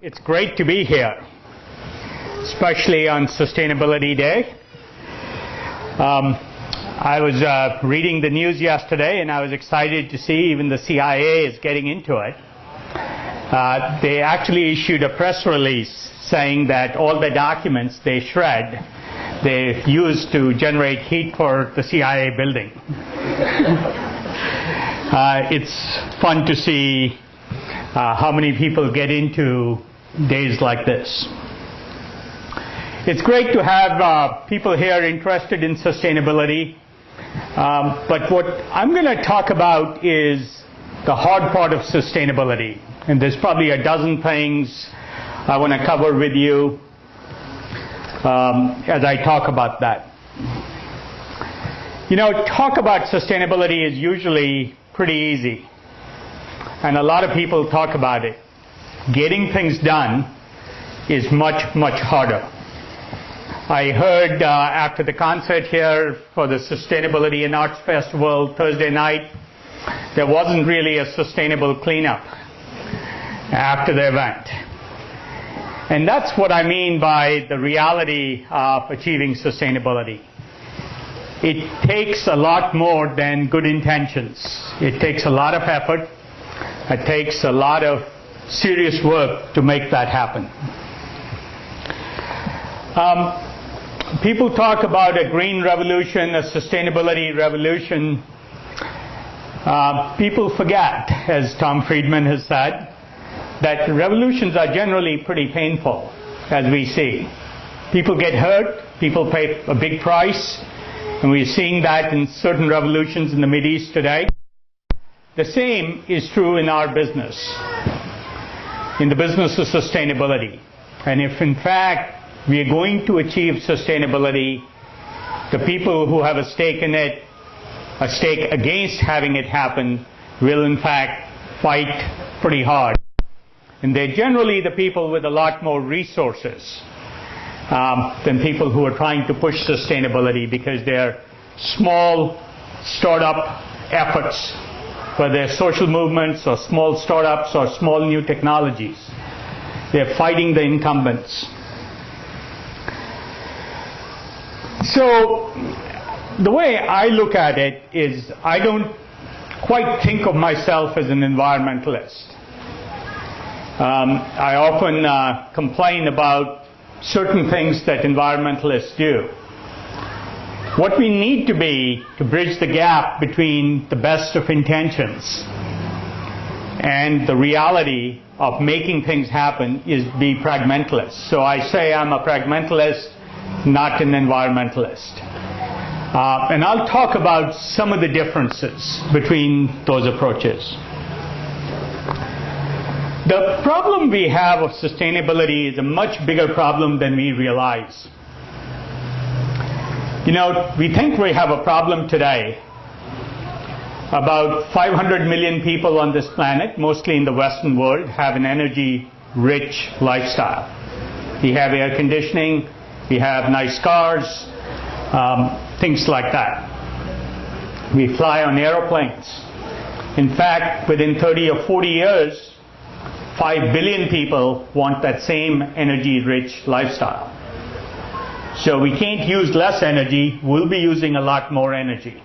It's great to be here, especially on Sustainability Day. I was reading the news yesterday and I was excited to see even the CIA is getting into it. They actually issued a press release saying that all the documents they shred, they use to generate heat for the CIA building. It's fun to see how many people get into days like this. It's great to have people here interested in sustainability, but what I'm going to talk about is the hard part of sustainability, and there's probably a dozen things I want to cover with you as I talk about that. You know, talk about sustainability is usually pretty easy, and a lot of people talk about it. Getting things done is much, much harder. I heard after the concert here for the Sustainability and Arts Festival Thursday night, there wasn't really a sustainable cleanup after the event. And that's what I mean by the reality of achieving sustainability. It takes a lot more than good intentions. It takes a lot of effort. It takes a lot of serious work to make that happen. People talk about a green revolution, a sustainability revolution. People forget, as Tom Friedman has said, that revolutions are generally pretty painful, as we see. People get hurt, people pay a big price, and we're seeing that in certain revolutions in the Mideast today. The same is true in our business, in the business of sustainability. And if in fact we are going to achieve sustainability, the people who have a stake in it, a stake against having it happen, will in fact fight pretty hard. And they're generally the people with a lot more resources than people who are trying to push sustainability, because they're small startup efforts, whether they're social movements or small startups or small new technologies. They're fighting the incumbents. So the way I look at it is I don't quite think of myself as an environmentalist. I often complain about certain things that environmentalists do. What we need to be to bridge the gap between the best of intentions and the reality of making things happen is be pragmatalists. So I say I'm a pragmatalist, not an environmentalist. And I'll talk about some of the differences between those approaches. The problem we have of sustainability is a much bigger problem than we realize. You know, we think we have a problem today. About 500 million people on this planet, mostly in the Western world, have an energy-rich lifestyle. We have air conditioning, we have nice cars, things like that. We fly on aeroplanes. In fact, within 30 or 40 years, 5 billion people want that same energy-rich lifestyle. So we can't use less energy, we'll be using a lot more energy.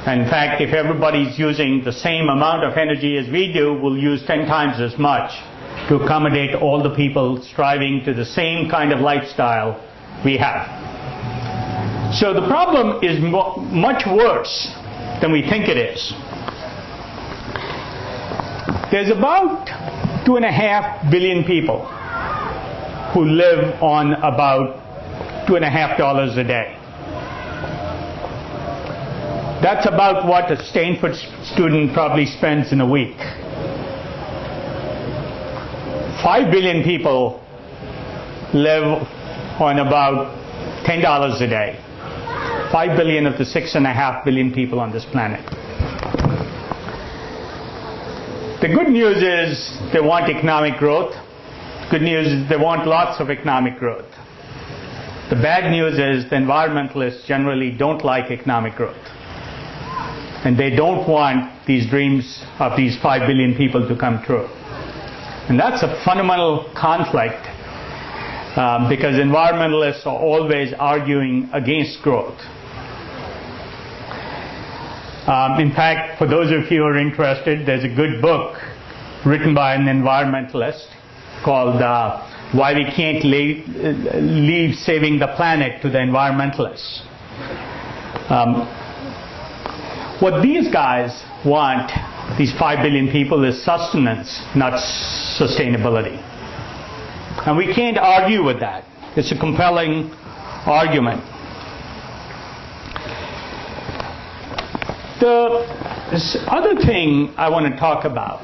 And in fact, if everybody's using the same amount of energy as we do, we'll use 10 times as much to accommodate all the people striving to the same kind of lifestyle we have. So the problem is much worse than we think it is. There's about 2.5 billion people who live on about $2.50 a day. That's about what a Stanford student probably spends in a week. 5 billion people live on about $10 a day. 5 billion of the 6.5 billion people on this planet. The good news is they want economic growth. Good news is they want lots of economic growth. The bad news is the environmentalists generally don't like economic growth. And they don't want these dreams of these 5 billion people to come true. And that's a fundamental conflict because environmentalists are always arguing against growth. In fact, for those of you who are interested, there's a good book written by an environmentalist called Why We Can't Leave Saving the Planet to the Environmentalists. What these guys want, these 5 billion people, is sustenance, not sustainability. And we can't argue with that. It's a compelling argument. The other thing I want to talk about,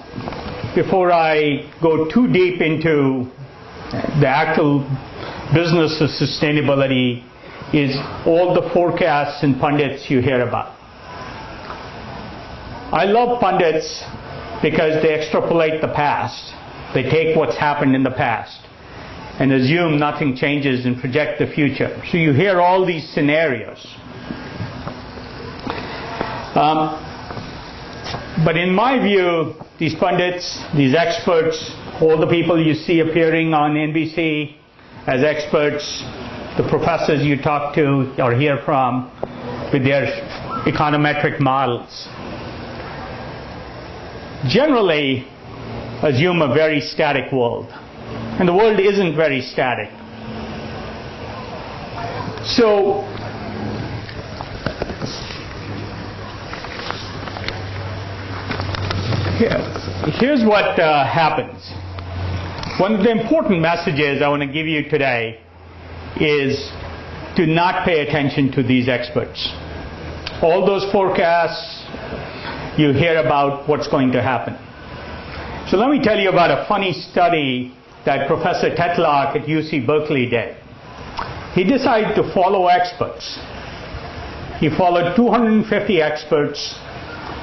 before I go too deep into the actual business of sustainability, is all the forecasts and pundits you hear about. I love pundits because they extrapolate the past. They take what's happened in the past and assume nothing changes and project the future. So you hear all these scenarios. But in my view, these pundits, these experts, all the people you see appearing on NBC as experts, the professors you talk to or hear from with their econometric models, generally assume a very static world. And the world isn't very static. So, here's what happens. One of the important messages I want to give you today is to not pay attention to these experts. All those forecasts, you hear about what's going to happen. So let me tell you about a funny study that Professor Tetlock at UC Berkeley did. He decided to follow experts. He followed 250 experts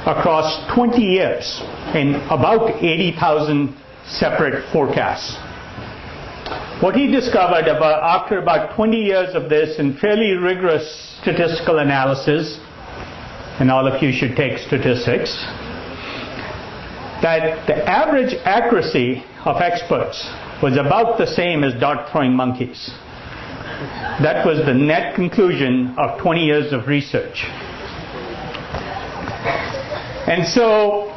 across 20 years in about 80,000 separate forecasts. What he discovered after about 20 years of this and fairly rigorous statistical analysis, and all of you should take statistics, that the average accuracy of experts was about the same as dart-throwing monkeys. That was the net conclusion of 20 years of research. And so,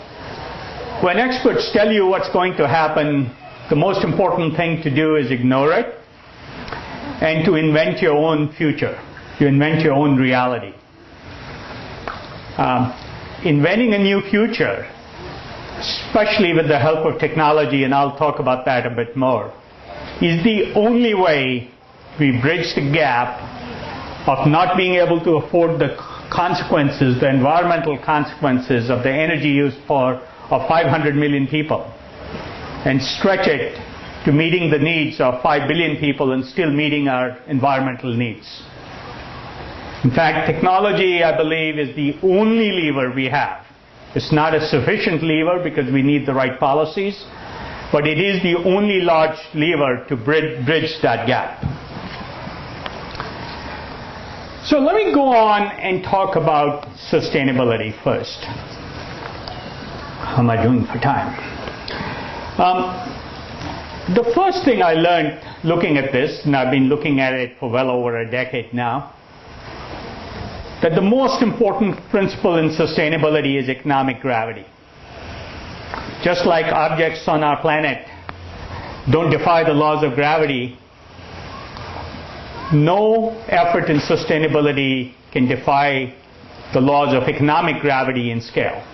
when experts tell you what's going to happen, the most important thing to do is ignore it and to invent your own future. You invent your own reality. Inventing a new future, especially with the help of technology, and I'll talk about that a bit more, is the only way we bridge the gap of not being able to afford the consequences, the environmental consequences of the energy use of 500 million people, and stretch it to meeting the needs of 5 billion people and still meeting our environmental needs. In fact, technology, I believe, is the only lever we have. It's not a sufficient lever because we need the right policies, but it is the only large lever to bridge that gap. So let me go on and talk about sustainability first. How am I doing for time? The first thing I learned looking at this, and I've been looking at it for well over a decade now, that the most important principle in sustainability is economic gravity. Just like objects on our planet don't defy the laws of gravity, no effort in sustainability can defy the laws of economic gravity in scale.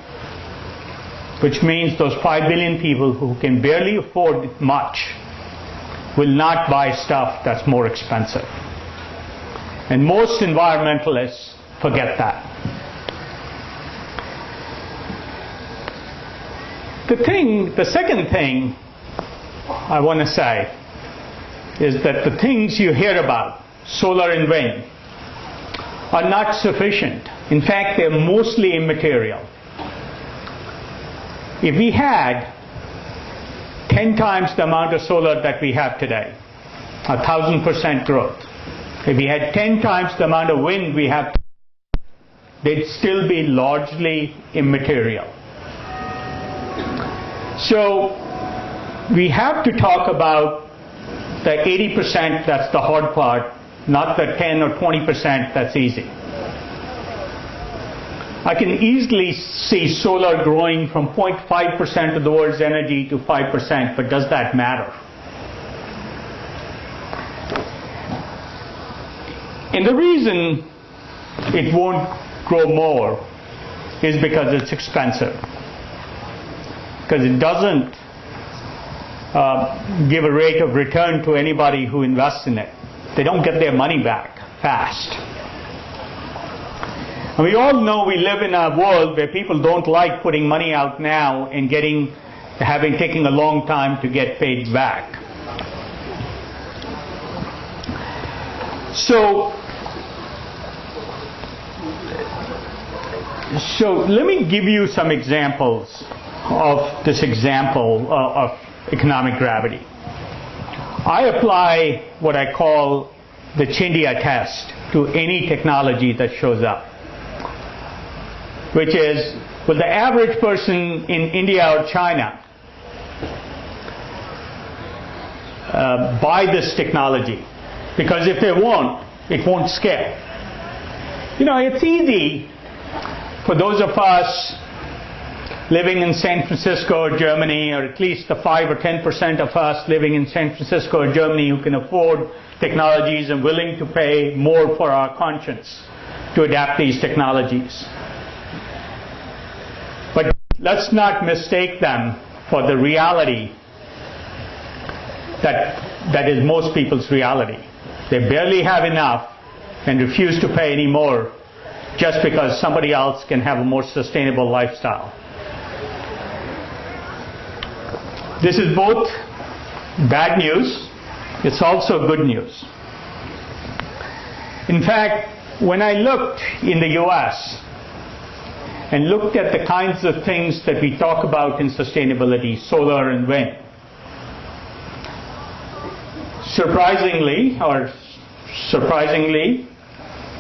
Which means those 5 billion people who can barely afford much will not buy stuff that's more expensive. And most environmentalists forget that. The second thing I want to say is that the things you hear about, solar and wind, are not sufficient. In fact, they're mostly immaterial. If we had 10 times the amount of solar that we have today, 1,000% growth, if we had 10 times the amount of wind we have, they'd still be largely immaterial. So, we have to talk about the 80% that's the hard part, not the 10 or 20% that's easy. I can easily see solar growing from 0.5% of the world's energy to 5%, but does that matter? And the reason it won't grow more is because it's expensive. Because it doesn't give a rate of return to anybody who invests in it. They don't get their money back fast. And we all know we live in a world where people don't like putting money out now and taking a long time to get paid back. So let me give you some examples of this example of economic gravity. I apply what I call the Chindia test to any technology that shows up, which is, will the average person in India or China buy this technology? Because if they won't, it won't scale. You know, it's easy for those of us living in San Francisco or Germany, or at least the 5 or 10% of us living in San Francisco or Germany who can afford technologies and willing to pay more for our conscience to adapt these technologies. But let's not mistake them for the reality that is most people's reality. They barely have enough and refuse to pay any more just because somebody else can have a more sustainable lifestyle. This is both bad news, it's also good news. In fact, when I looked in the US and looked at the kinds of things that we talk about in sustainability, solar and wind, surprisingly,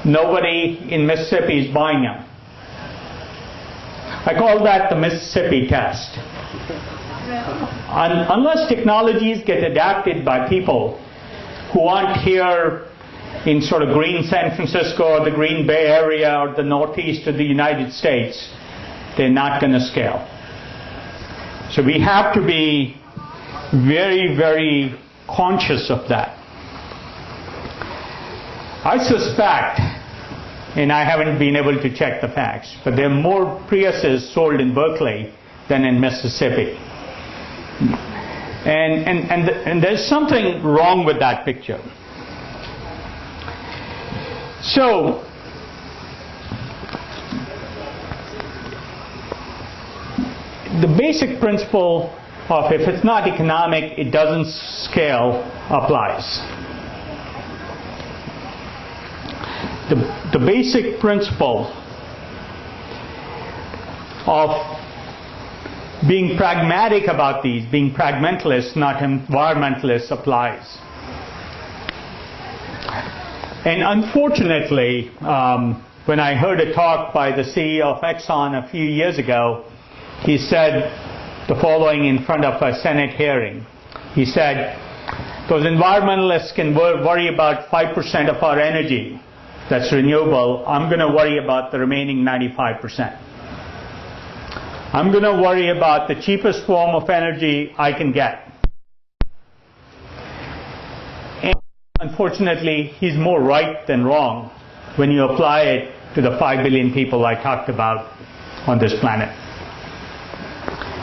nobody in Mississippi is buying them. I call that the Mississippi test. Unless technologies get adapted by people who aren't here in sort of green San Francisco or the Green Bay Area or the Northeast of the United States, they're not going to scale. So we have to be very, very conscious of that. I suspect, and I haven't been able to check the facts, but there are more Priuses sold in Berkeley than in Mississippi. And there's something wrong with that picture. So, the basic principle of if it's not economic, it doesn't scale applies. The basic principle of being pragmatic about these, being pragmatalists, not environmentalists, applies. And unfortunately, when I heard a talk by the CEO of Exxon a few years ago, he said the following in front of a Senate hearing. He said, those environmentalists can worry about 5% of our energy that's renewable. I'm going to worry about the remaining 95%. I'm going to worry about the cheapest form of energy I can get. And unfortunately, he's more right than wrong when you apply it to the 5 billion people I talked about on this planet.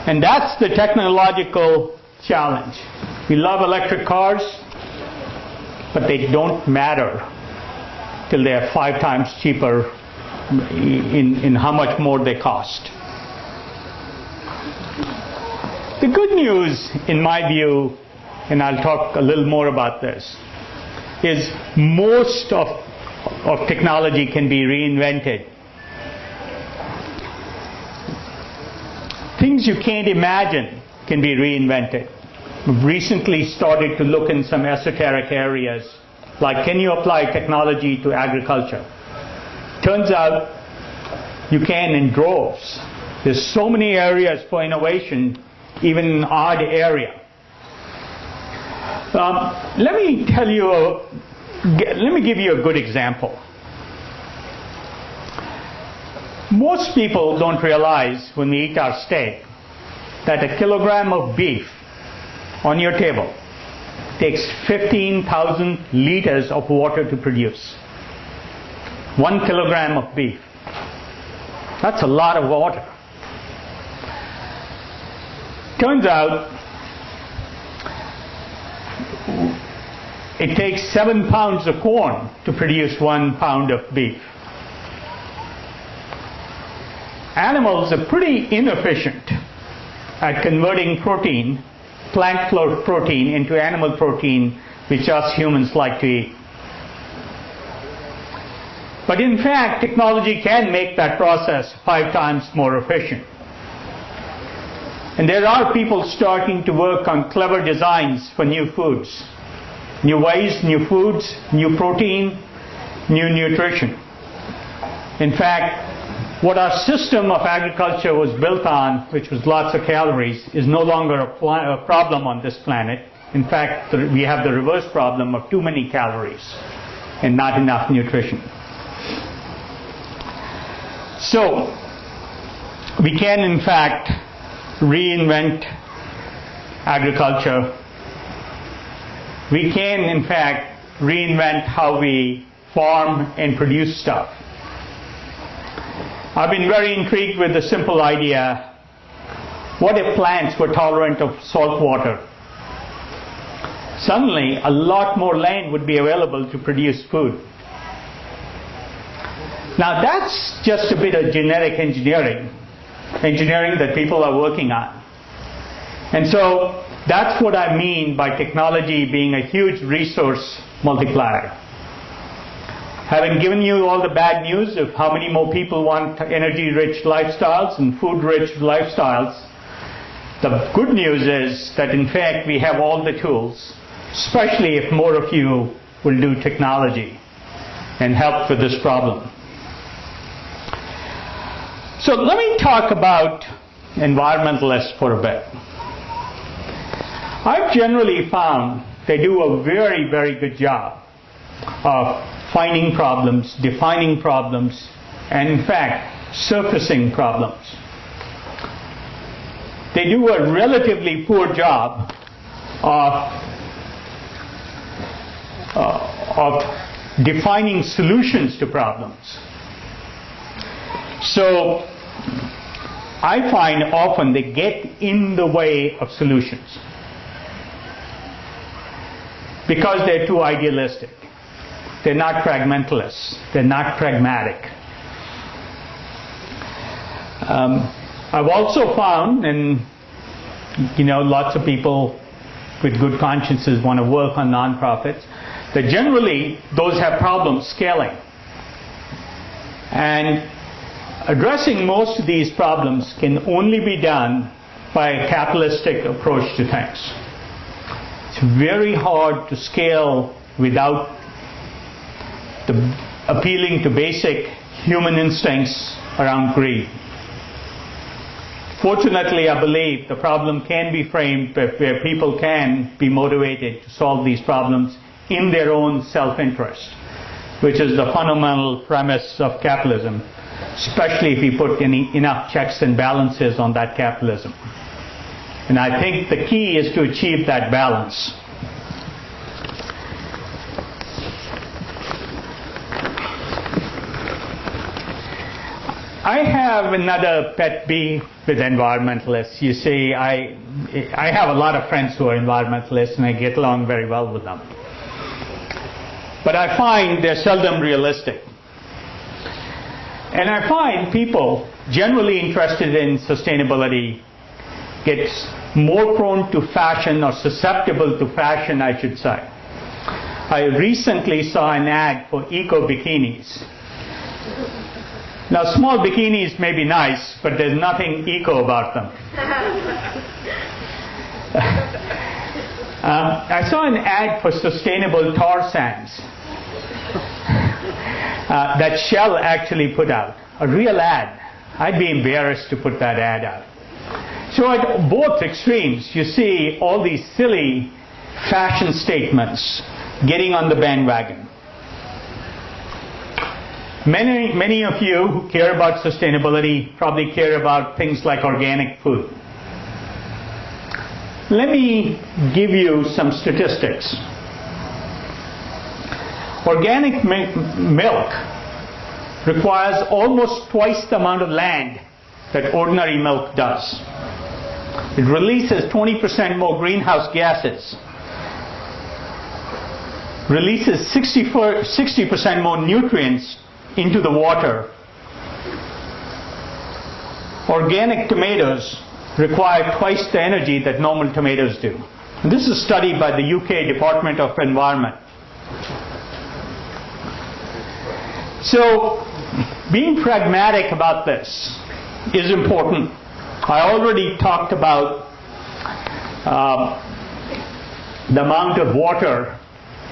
And that's the technological challenge. We love electric cars, but they don't matter till they are 5 times cheaper in how much more they cost. The good news, in my view, and I'll talk a little more about this, is most of technology can be reinvented. Things you can't imagine can be reinvented. We've recently started to look in some esoteric areas, like can you apply technology to agriculture? Turns out you can in droves. There's so many areas for innovation, even in an odd area. Let me give you a good example. Most people don't realize when we eat our steak that a kilogram of beef on your table takes 15,000 liters of water to produce. 1 kilogram of beef. That's a lot of water. Turns out it takes 7 pounds of corn to produce 1 pound of beef. Animals are pretty inefficient at converting protein, plant protein, into animal protein, which us humans like to eat. But in fact, technology can make that process 5 times more efficient. And there are people starting to work on clever designs for new foods. New ways, new foods, new protein, new nutrition. In fact, what our system of agriculture was built on, which was lots of calories, is no longer a problem on this planet. In fact, we have the reverse problem of too many calories and not enough nutrition. So, we can in fact reinvent agriculture. We can in fact reinvent how we farm and produce stuff. I've been very intrigued with the simple idea, what if plants were tolerant of salt water? Suddenly, a lot more land would be available to produce food. Now that's just a bit of genetic engineering that people are working on. And so that's what I mean by technology being a huge resource multiplier. Having given you all the bad news of how many more people want energy-rich lifestyles and food-rich lifestyles, the good news is that in fact we have all the tools, especially if more of you will do technology and help with this problem. So let me talk about environmentalists for a bit. I've generally found they do a very, very good job of finding problems, defining problems, and in fact, surfacing problems. They do a relatively poor job of defining solutions to problems. So, I find often they get in the way of solutions because they're too idealistic. They're not pragmatalists. They're not pragmatic. I've also found, and lots of people with good consciences want to work on nonprofits, that generally those have problems scaling. And addressing most of these problems can only be done by a capitalistic approach to things. It's very hard to scale without appealing to basic human instincts around greed. Fortunately, I believe the problem can be framed where people can be motivated to solve these problems in their own self-interest, which is the fundamental premise of capitalism, especially if you put enough checks and balances on that capitalism. And I think the key is to achieve that balance. I have another pet peeve with environmentalists. You see, I have a lot of friends who are environmentalists and I get along very well with them. But I find they're seldom realistic. And I find people generally interested in sustainability get more prone to fashion, or susceptible to fashion, I should say. I recently saw an ad for eco bikinis. Now, small bikinis may be nice, but there's nothing eco about them. I saw an ad for sustainable tar sands that Shell actually put out. A real ad. I'd be embarrassed to put that ad out. So at both extremes, you see all these silly fashion statements getting on the bandwagon. Many of you who care about sustainability probably care about things like organic food. Let me give you some statistics. Organic milk requires almost twice the amount of land that ordinary milk does. It releases 20% more greenhouse gases, releases 60% more nutrients into the water. Organic tomatoes require twice the energy that normal tomatoes do. And this is studied by the UK Department of Environment. So, being pragmatic about this is important. I already talked about the amount of water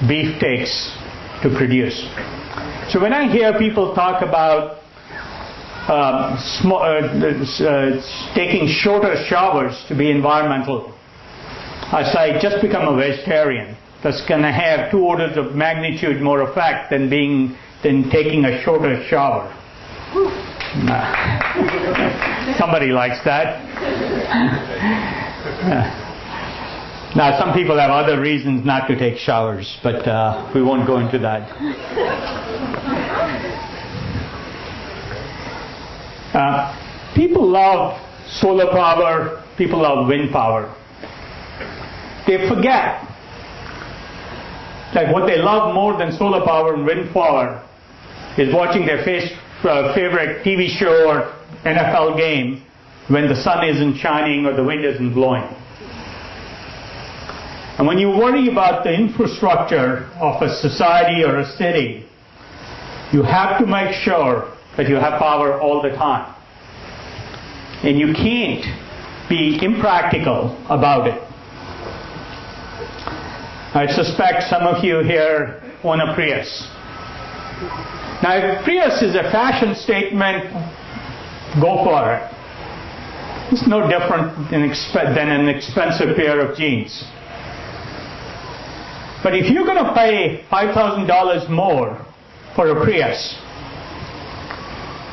beef takes to produce. So when I hear people talk about taking shorter showers to be environmental, I say just become a vegetarian. That's going to have 2 orders of magnitude more effect than taking a shorter shower. Somebody likes that. Now, some people have other reasons not to take showers, but we won't go into that. People love solar power, people love wind power. They forget that what they love more than solar power and wind power is watching their favorite TV show or NFL game when the sun isn't shining or the wind isn't blowing. And when you worry about the infrastructure of a society or a city, you have to make sure that you have power all the time. And you can't be impractical about it. I suspect some of you here own a Prius. Now, if Prius is a fashion statement, go for it. It's no different than an expensive pair of jeans. But if you're going to pay $5,000 more for a Prius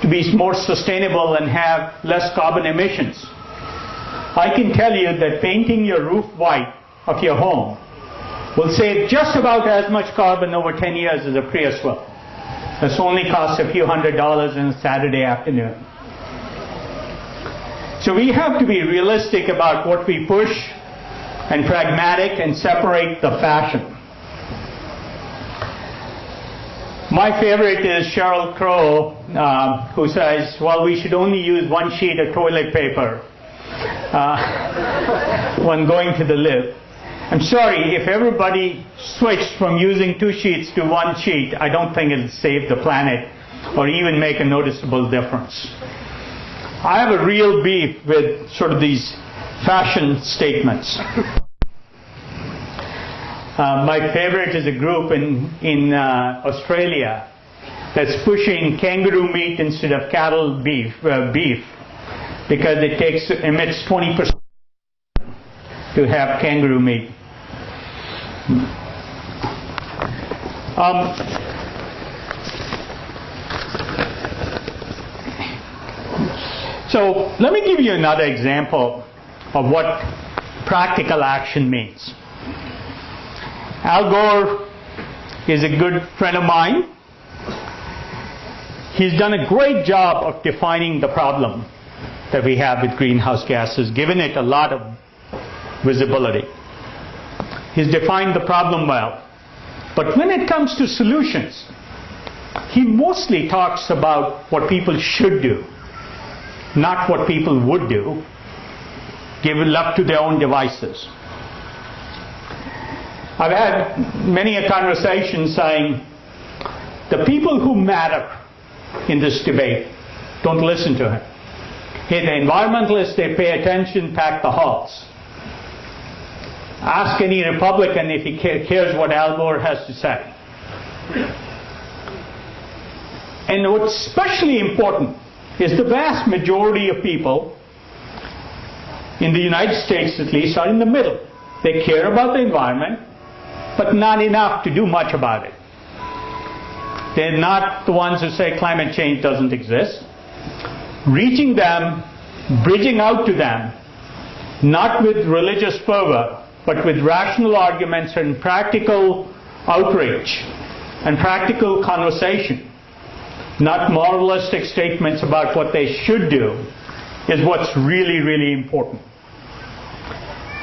to be more sustainable and have less carbon emissions, I can tell you that painting your roof white of your home will save just about as much carbon over 10 years as a Prius will. This only costs a few $100s on a Saturday afternoon. So we have to be realistic about what we push and pragmatic and separate the fashion. My favorite is Sheryl Crow, who says, well, we should only use 1 sheet of toilet paper when going to the lift. I'm sorry, if everybody switched from using 2 sheets to 1 sheet, I don't think it'll save the planet or even make a noticeable difference. I have a real beef with sort of these fashion statements. My favorite is a group in Australia that's pushing kangaroo meat instead of cattle beef because it emits 20% to have kangaroo meat. So let me give you another example of what practical action means. Al Gore is a good friend of mine. He's done a great job of defining the problem that we have with greenhouse gases, given it a lot of visibility. He's defined the problem well. But when it comes to solutions, he mostly talks about what people should do, not what people would do, given left to their own devices. I've had many a conversation saying, the people who matter in this debate don't listen to him. Hey, the environmentalists, they pay attention, pack the halls. Ask any Republican if he cares what Al Gore has to say. And what's especially important is the vast majority of people, in the United States at least, are in the middle. They care about the environment, but not enough to do much about it. They're not the ones who say climate change doesn't exist. Reaching them, bridging out to them, not with religious fervor, but with rational arguments and practical outreach and practical conversation, not moralistic statements about what they should do, is what's really, really important.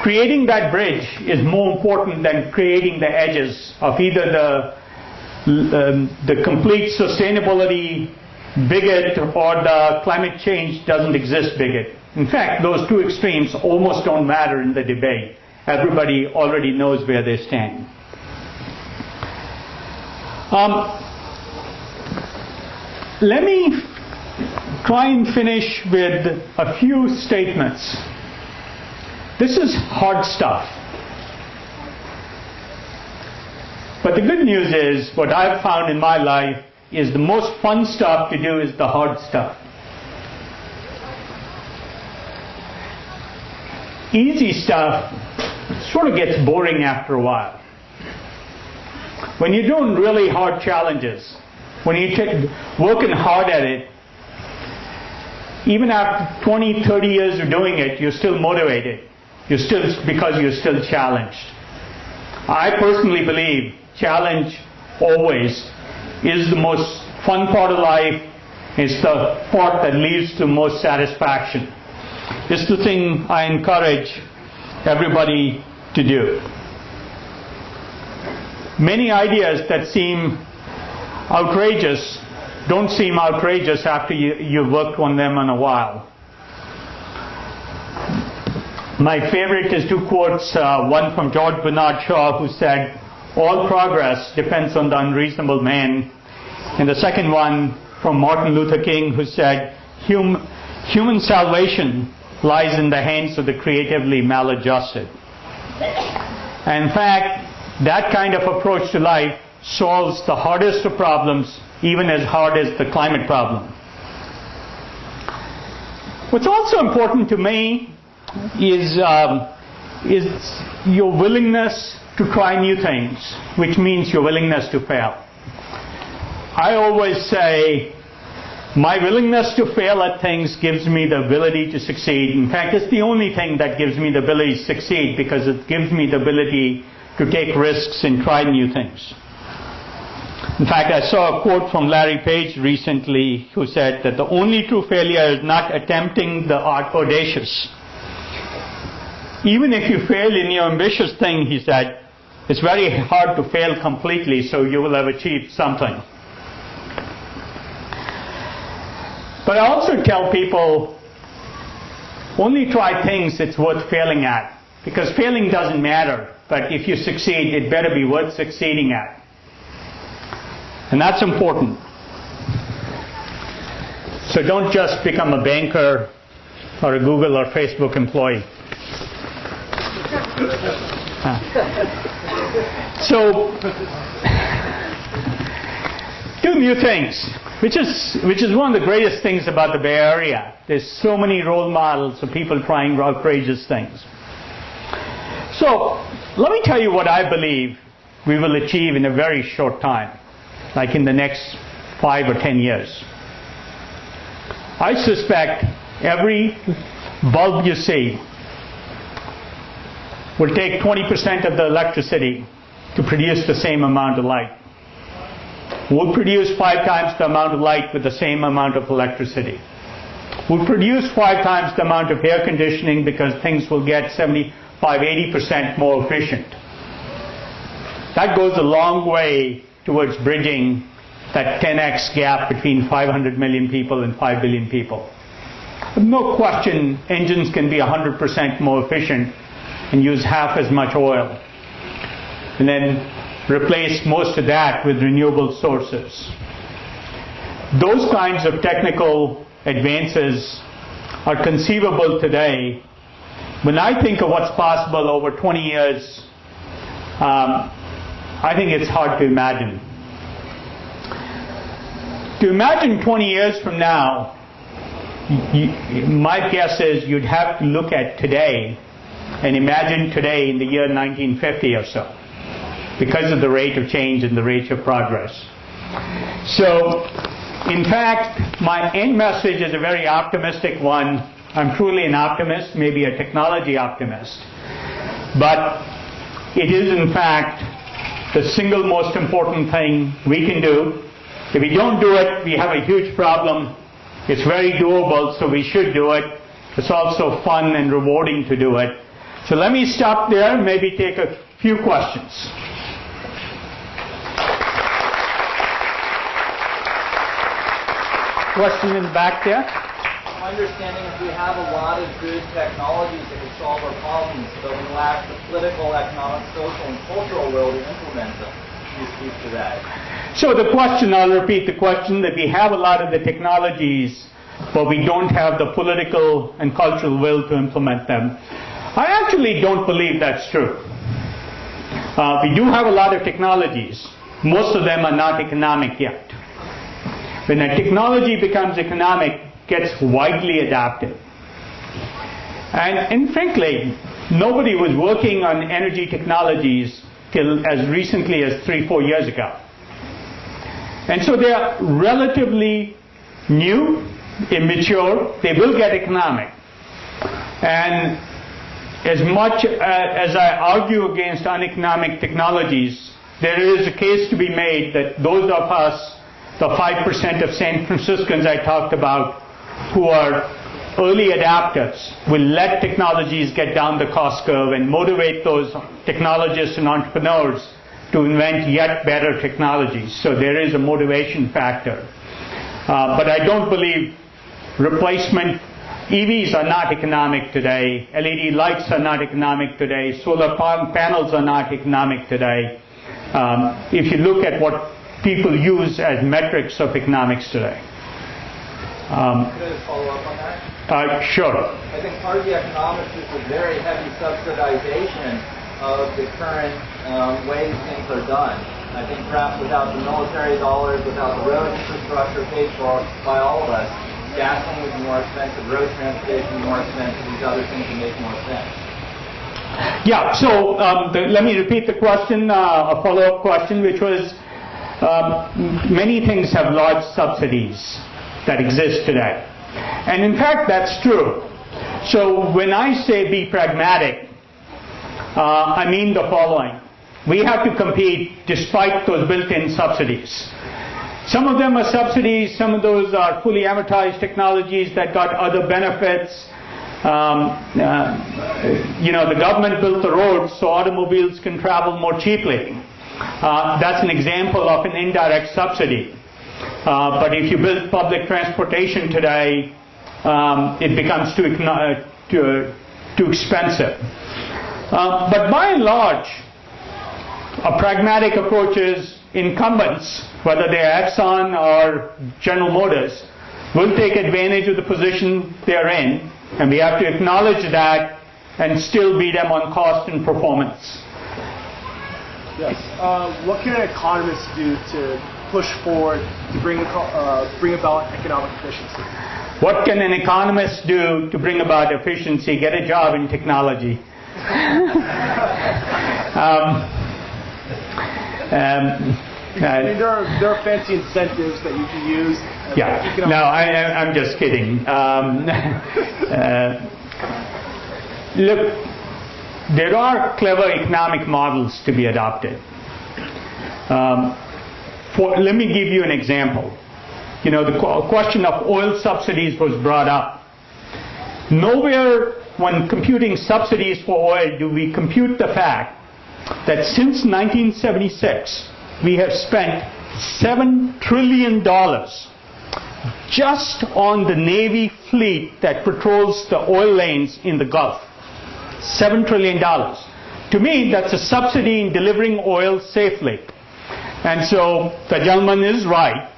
Creating that bridge is more important than creating the edges of either the complete sustainability bigot or the climate change doesn't exist bigot. In fact, those two extremes almost don't matter in the debate. Everybody already knows where they stand. Let me try and finish with a few statements. This is hard stuff. But the good news is, what I've found in my life is the most fun stuff to do is the hard stuff. Easy stuff sort of gets boring after a while. When you're doing really hard challenges, when you're working hard at it, even after 20, 30 years of doing it, you're still motivated. Because you're still challenged. I personally believe challenge always is the most fun part of life. It's the part that leads to most satisfaction. It's the thing I encourage everybody to do. Many ideas that seem outrageous don't seem outrageous after you've worked on them in a while. My favorite is two quotes, one from George Bernard Shaw, who said, "All progress depends on the unreasonable man," and the second one from Martin Luther King, who said, human salvation lies in the hands of the creatively maladjusted. And in fact, that kind of approach to life solves the hardest of problems, even as hard as the climate problem. What's also important to me is your willingness to try new things, which means your willingness to fail. I always say, my willingness to fail at things gives me the ability to succeed. In fact, it's the only thing that gives me the ability to succeed, because it gives me the ability to take risks and try new things. In fact, I saw a quote from Larry Page recently, who said that the only true failure is not attempting the audacious. Even if you fail in your ambitious thing, he said, it's very hard to fail completely, so you will have achieved something. But I also tell people, only try things it's worth failing at. Because failing doesn't matter, but if you succeed, it better be worth succeeding at. And that's important. So don't just become a banker or a Google or Facebook employee. So, do new things, which is one of the greatest things about the Bay Area. There's so many role models of people trying outrageous things. So, let me tell you what I believe we will achieve in a very short time, like in the next 5 or 10 years. I suspect every bulb you see will take 20% of the electricity to produce the same amount of light. We'll produce 5 times the amount of light with the same amount of electricity. We'll produce 5 times the amount of air conditioning, because things will get 75-80% more efficient. That goes a long way towards bridging that 10x gap between 500 million people and 5 billion people. No question, engines can be 100% more efficient and use half as much oil, and then replace most of that with renewable sources. Those kinds of technical advances are conceivable today. When I think of what's possible over 20 years, I think it's hard to imagine. To imagine 20 years from now, my guess is you'd have to look at today and imagine today in the year 1950 or so, because of the rate of change and the rate of progress. So, in fact, my end message is a very optimistic one. I'm truly an optimist, maybe a technology optimist. But it is, in fact, the single most important thing we can do. If we don't do it, we have a huge problem. It's very doable, so we should do it. It's also fun and rewarding to do it. So let me stop there and maybe take a few questions. Question in the back there? My understanding is we have a lot of good technologies that can solve our problems, but we lack the political, economic, social, and cultural will to implement them. Can you speak to that? So the question, I'll repeat the question, that we have a lot of the technologies, but we don't have the political and cultural will to implement them. I actually don't believe that's true. We do have a lot of technologies. Most of them are not economic yet. When a technology becomes economic, it gets widely adopted. And frankly, nobody was working on energy technologies till as recently as 3-4 years ago. And so they are relatively new, immature. They will get economic. And as much as I argue against uneconomic technologies, there is a case to be made that those of us, the 5% of San Franciscans I talked about, who are early adapters, will let technologies get down the cost curve and motivate those technologists and entrepreneurs to invent yet better technologies. So there is a motivation factor. But I don't believe replacement EVs are not economic today. LED lights are not economic today. Solar panels are not economic today. If you look at what people use as metrics of economics today. Can I just follow up on that? Sure. I think part of the economics is the very heavy subsidization of the current ways things are done. I think perhaps without the military dollars, without the road infrastructure paid for by all of us, gasoline would be more expensive, road transportation would be more expensive, these other things would make more sense. Yeah, so let me repeat the question, a follow-up question, which was, many things have large subsidies that exist today. And in fact, that's true. So when I say be pragmatic, I mean the following. We have to compete despite those built-in subsidies. Some of them are subsidies, some of those are fully amortized technologies that got other benefits. The government built the roads so automobiles can travel more cheaply. That's an example of an indirect subsidy. But if you build public transportation today, it becomes too expensive. But by and large, a pragmatic approach is incumbents, whether they're Exxon or General Motors, will take advantage of the position they're in, and we have to acknowledge that and still beat them on cost and performance. Yes. What can an economist do to push forward to bring about economic efficiency? What can an economist do to bring about efficiency? Get a job in technology. There are fancy incentives that you can use. Yeah. No, I'm just kidding. Look, there are clever economic models to be adopted. Let me give you an example. The question of oil subsidies was brought up. Nowhere when computing subsidies for oil do we compute the fact that since 1976 we have spent $7 trillion just on the Navy fleet that patrols the oil lanes in the Gulf. $7 trillion. To me, that's a subsidy in delivering oil safely. And so the gentleman is right.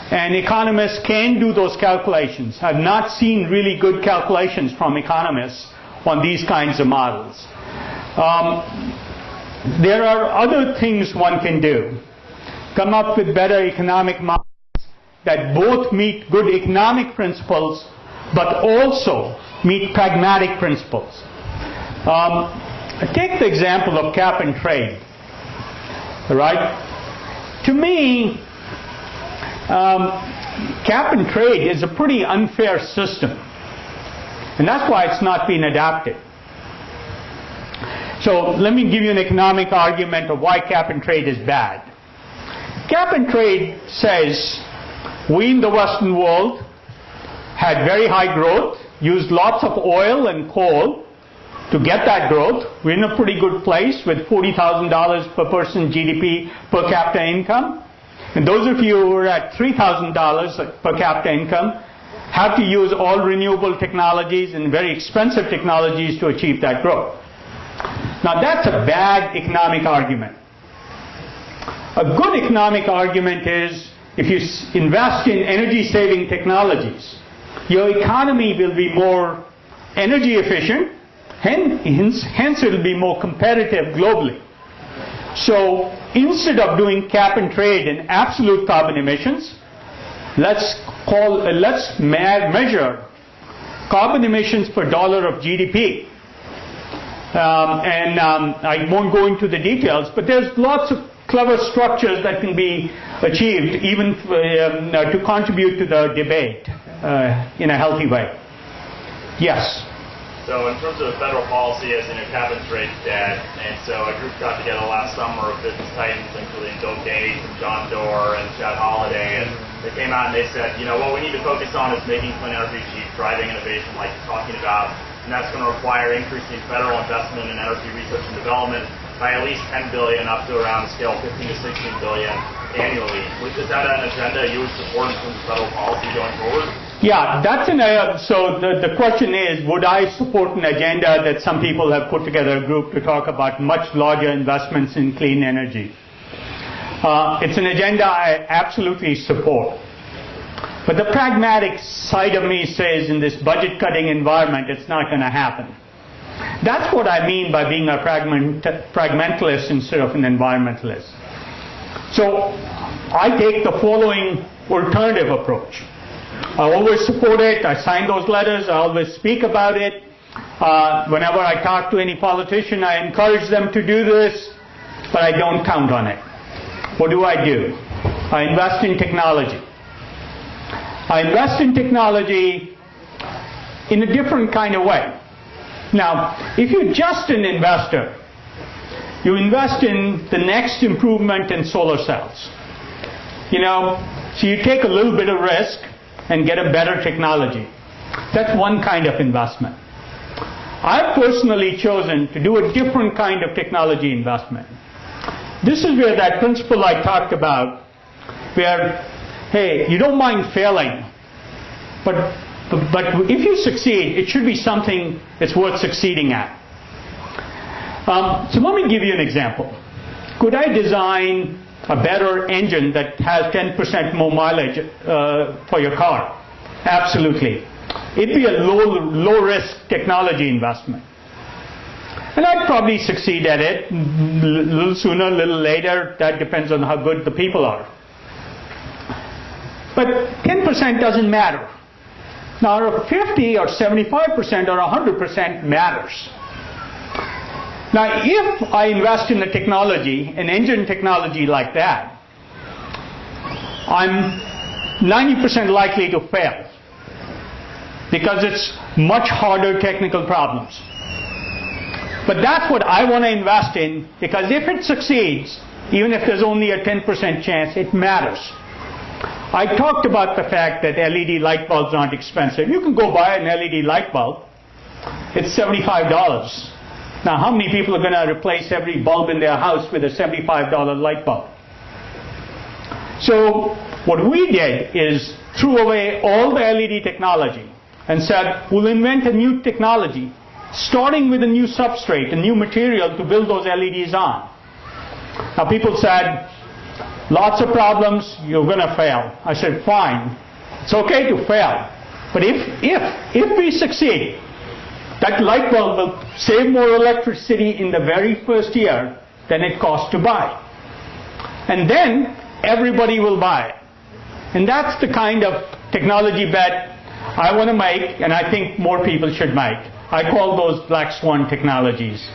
And economists can do those calculations. I've not seen really good calculations from economists on these kinds of models. There are other things one can do. Come up with better economic models that both meet good economic principles but also meet pragmatic principles. Take the example of cap and trade. All right? To me, cap and trade is a pretty unfair system. And that's why it's not been adapted. So let me give you an economic argument of why cap and trade is bad. Cap and trade says we in the Western world had very high growth, used lots of oil and coal to get that growth. We're in a pretty good place with $40,000 per person GDP per capita income. And those of you who are at $3,000 per capita income have to use all renewable technologies and very expensive technologies to achieve that growth. Now that's a bad economic argument. A good economic argument is if you invest in energy saving technologies, your economy will be more energy efficient, hence it will be more competitive globally. So instead of doing cap and trade in absolute carbon emissions, let's measure carbon emissions per dollar of GDP. I won't go into the details, but there's lots of clever structures that can be achieved even to contribute to the debate in a healthy way. Yes? So in terms of the federal policy, as cap and trade's dead, and so a group got together last summer of business titans, including Bill Gates and John Doerr and Chad Holliday, and they came out and they said, what we need to focus on is making clean energy cheap, driving innovation like you're talking about, and that's going to require increasing federal investment in energy research and development by at least $10 billion up to around the scale of $15 to $16 billion annually. Is that an agenda you would support in terms of federal policy going forward? Yeah, that's so the question is, would I support an agenda that some people have put together a group to talk about much larger investments in clean energy? It's an agenda I absolutely support. But the pragmatic side of me says in this budget cutting environment, it's not going to happen. That's what I mean by being a pragmatalist instead of an environmentalist. So I take the following alternative approach. I always support it. I sign those letters. I always speak about it. Whenever I talk to any politician, I encourage them to do this, but I don't count on it. What do? I invest in technology. I invest in technology in a different kind of way. Now, if you're just an investor, you invest in the next improvement in solar cells. So you take a little bit of risk and get a better technology. That's one kind of investment. I've personally chosen to do a different kind of technology investment. This is where that principle I talked about, where, hey, you don't mind failing, but if you succeed, it should be something that's worth succeeding at. So let me give you an example. Could I design a better engine that has 10% more mileage for your car? Absolutely. It'd be a low-risk technology investment. And I'd probably succeed at it a little sooner, a little later. That depends on how good the people are. But 10% doesn't matter. Now, 50 or 75% or 100% matters. Now, if I invest in a technology, an engine technology like that, I'm 90% likely to fail because it's much harder technical problems. But that's what I want to invest in, because if it succeeds, even if there's only a 10% chance, it matters. I talked about the fact that LED light bulbs aren't expensive. You can go buy an LED light bulb. It's $75. Now, how many people are going to replace every bulb in their house with a $75 light bulb? So what we did is threw away all the LED technology and said, we'll invent a new technology, starting with a new substrate, a new material to build those LEDs on. Now, people said, lots of problems, you're going to fail. I said, fine. It's okay to fail. But if we succeed, that light bulb will save more electricity in the very first year than it costs to buy. And then everybody will buy it. And that's the kind of technology bet I want to make, and I think more people should make. I call those black swan technologies.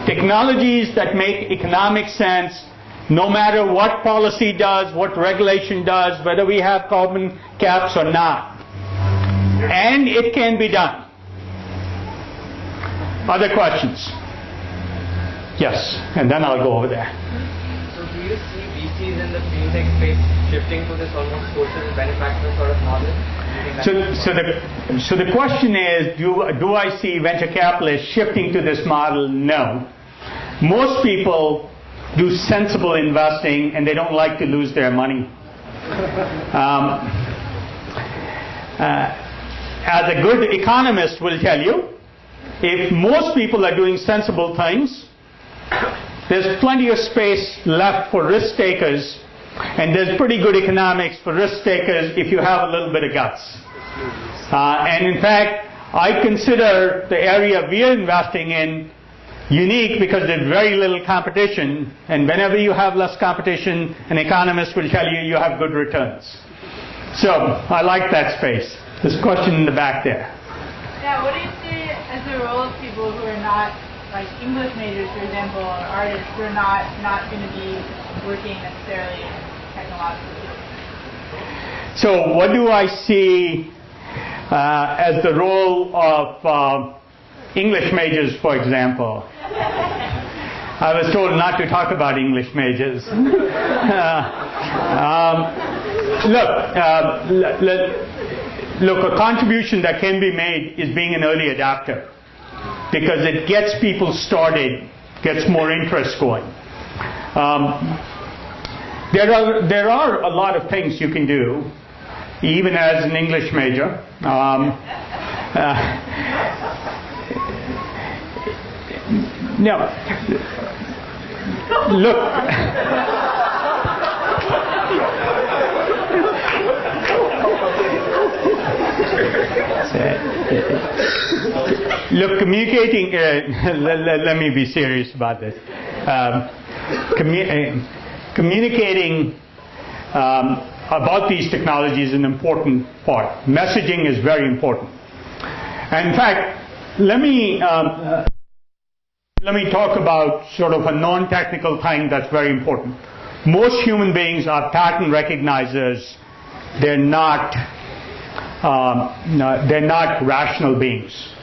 Technologies that make economic sense no matter what policy does, what regulation does, whether we have carbon caps or not. And it can be done. Other questions? Yes, and then I'll go over there. So do you see VCs in the clean tech space shifting to this almost social manufacturing sort of model? So the question is, do I see venture capitalists shifting to this model? No. Most people do sensible investing and they don't like to lose their money. As a good economist will tell you, if most people are doing sensible things, there's plenty of space left for risk takers, and there's pretty good economics for risk takers if you have a little bit of guts. And in fact, I consider the area we are investing in unique because there's very little competition, and whenever you have less competition, an economist will tell you you have good returns. So I like that space. There's a question in the back there. Yeah, what do you see as the role of people who are not, like English majors, for example, or artists who are not going to be working necessarily in technological fields? So what do I see as the role of English majors, for example? I was told not to talk about English majors. Look, a contribution that can be made is being an early adapter, because it gets people started, gets more interest going. There are a lot of things you can do, even as an English major. No. Look. Look, communicating, let me be serious about this. Communicating about these technologies is an important part. Messaging is very important. And in fact, let me talk about sort of a non-technical thing that's very important. Most human beings are pattern recognizers. They're not rational beings.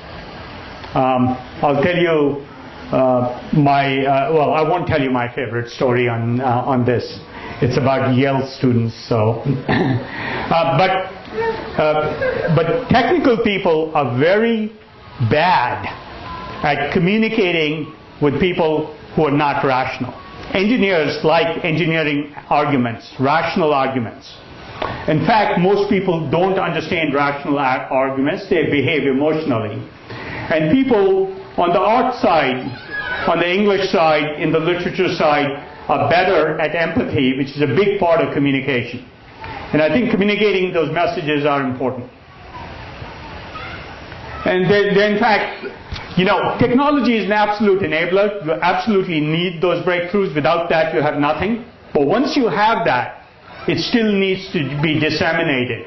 I'll tell you I won't tell you my favorite story on this. It's about Yale students. So, but technical people are very bad at communicating with people who are not rational. Engineers like engineering arguments, rational arguments. In fact, most people don't understand rational arguments. They behave emotionally. And people on the art side, on the English side, in the literature side, are better at empathy, which is a big part of communication. And I think communicating those messages are important. And in fact, technology is an absolute enabler. You absolutely need those breakthroughs. Without that, you have nothing. But once you have that, it still needs to be disseminated.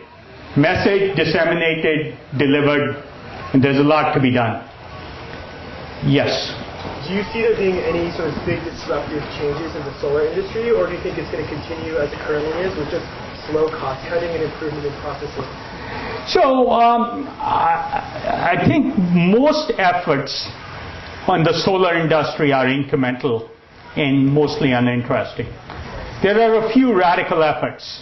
Message, disseminated, delivered, and there's a lot to be done. Yes? Do you see there being any sort of big disruptive changes in the solar industry, or do you think it's going to continue as it currently is with just slow cost cutting and improvement in processes? So I think most efforts on the solar industry are incremental and mostly uninteresting. There are a few radical efforts,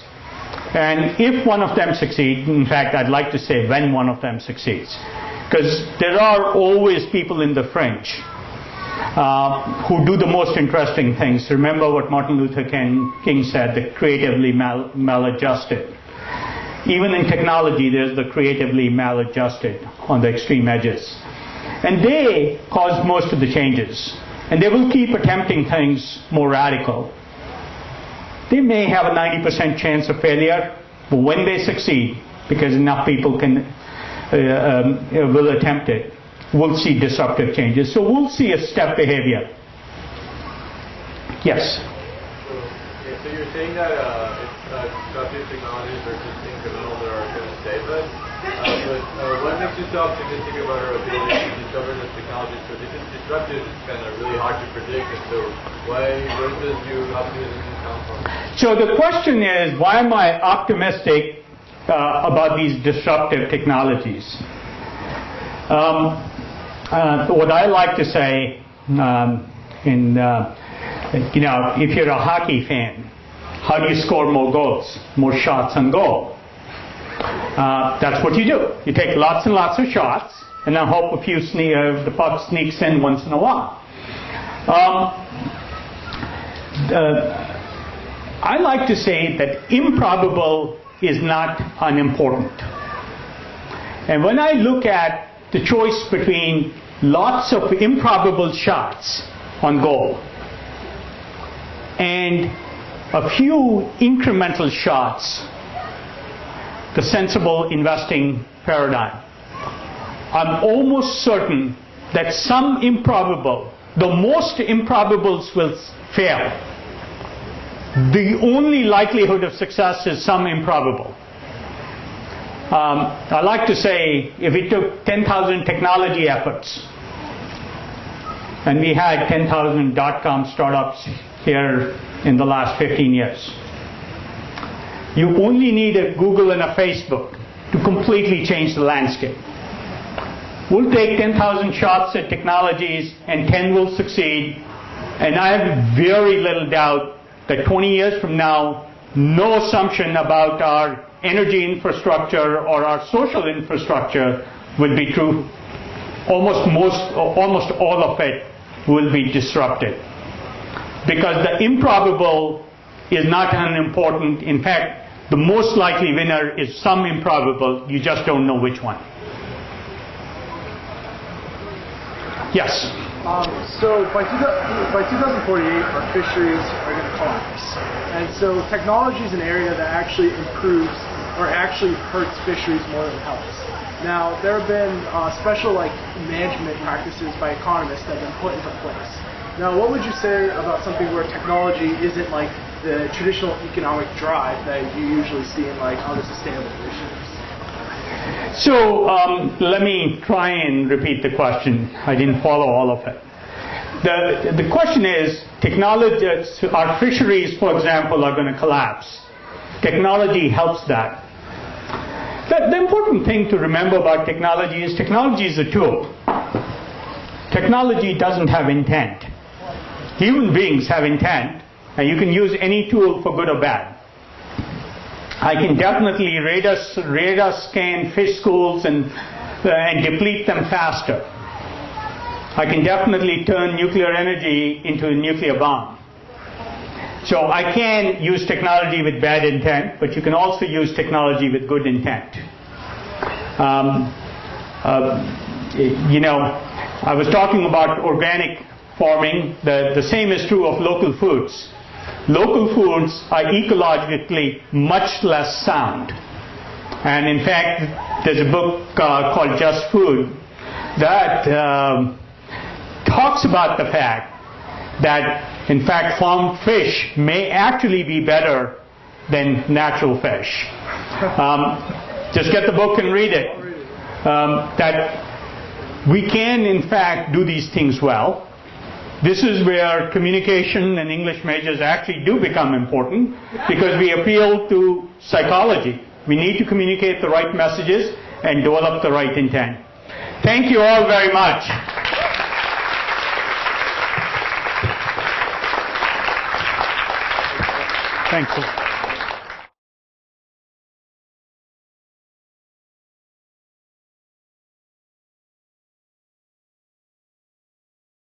and if one of them succeeds, in fact I'd like to say when one of them succeeds, because there are always people in the fringe who do the most interesting things. Remember what Martin Luther King said, the creatively maladjusted. Even in technology, there's the creatively maladjusted on the extreme edges. And they cause most of the changes. And they will keep attempting things more radical. They may have a 90% chance of failure, but when they succeed, because enough people will attempt it, we'll see disruptive changes. So we'll see a step behavior. Yes? So you're saying that it's disruptive technologies are just incremental that are going to save us. But what makes you so optimistic about our ability to discover those technologies? So this is disruptive, it's kind of really hard to predict, and so where does your optimism come from? So the question is, why am I optimistic about these disruptive technologies? What I like to say, if you're a hockey fan, how do you score more goals, more shots on goal? That's what you do. You take lots and lots of shots, and then hope the puck sneaks in once in a while. I like to say that improbable is not unimportant. And when I look at the choice between lots of improbable shots on goal and a few incremental shots, the sensible investing paradigm, I'm almost certain that some improbable, the most improbables will fail. The only likelihood of success is some improbable. I like to say, if it took 10,000 technology efforts, and we had 10,000 dot-com startups here in the last 15 years, you only need a Google and a Facebook to completely change the landscape. We'll take 10,000 shots at technologies and 10 will succeed, and I have very little doubt that 20 years from now, no assumption about our energy infrastructure or our social infrastructure will be true. Almost all of it will be disrupted. Because the improbable is not unimportant. In fact, the most likely winner is some improbable. You just don't know which one. Yes? So by 2048, our fisheries are going to collapse. And so technology is an area that actually improves or actually hurts fisheries more than helps. Now, there have been special management practices by economists that have been put into place. Now, what would you say about something where technology isn't like the traditional economic drive that you usually see in other sustainable initiatives? So let me try and repeat the question. I didn't follow all of it. The question is, technology, our fisheries, for example, are going to collapse. Technology helps that. The important thing to remember about technology is a tool. Technology doesn't have intent. Human beings have intent, and you can use any tool for good or bad. I can definitely radar scan fish schools and deplete them faster. I can definitely turn nuclear energy into a nuclear bomb. So I can use technology with bad intent, but you can also use technology with good intent. I was talking about organic farming. The same is true of local foods. Local foods are ecologically much less sound. And in fact, there's a book called Just Food that talks about the fact that, in fact, farmed fish may actually be better than natural fish. Just get the book and read it. That we can, in fact, do these things well. This is where communication and English majors actually do become important, because we appeal to psychology. We need to communicate the right messages and develop the right intent. Thank you all very much. Thank you.